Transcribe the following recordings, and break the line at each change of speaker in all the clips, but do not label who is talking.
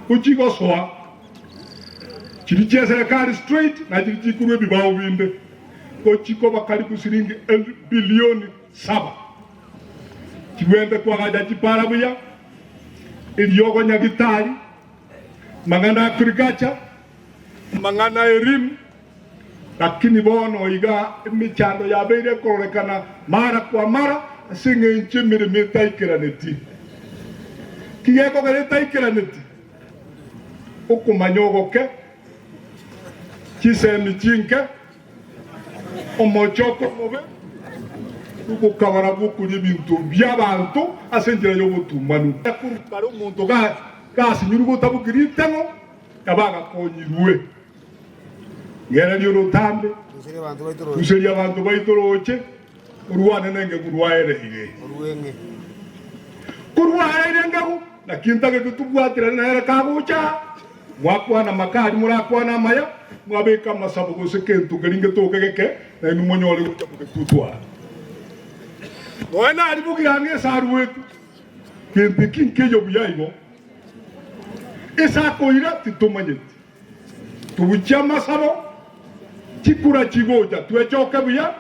uchiko soa chilichia serikali straight na chilichikuwe bibao binde uchiko bakaribu shilingi bilioni 7 chiwende kwa haja chipara buya iliyoko Nyagitari mangana agriculture mangana elimu lakini bono iga michando ya beire korekana mara kwa mara singe nchimiri mitaikiraneti kigeko gare taikiraneti ukumanyogoke chisemi chinke omochoko mobe ukukabara bukuri bintu byabantu asenjera yo butumanu kare umuntu gasi nyurugo tabukiritengo kabaga konyiruwe yera lyoro tambe useri abantu baitoroche urwane nenge kurwaere hige kurwaere ngaho nakintage tutubwatira na era kabucha mwakwana makari murakwana maya mwabeka masabo gosekentu garinge tokegeke na numonyole gututwa Noena alibugirange saruwetu kempe kinkeyo buyaibo esa koira titomanyeti tubucha masabo chikura chigoja twechoke buya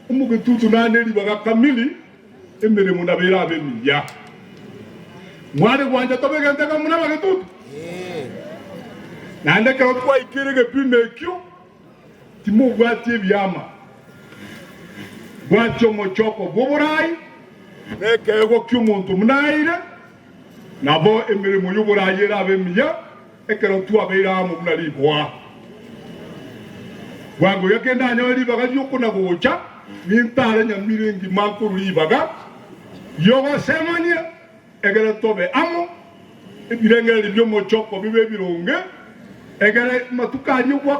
umugitutu naneri bagakamili emere munabera abemiya mware gwanja tobegende kamuna bagitutu nande ka kwa ikirege pimekyo timugwati byama gwacho mochoko boburai nekego kyumuntu munaire nabo emirimo y'uburayi rabemiya ekero tuabeira mu munalibwa wango yakenda nyori baga yukuna gocha nintare nyamiringi makuru ibaga yoga semanya egere tobe amo ebirengere byo mochoko bibe bironge egere matukari kwa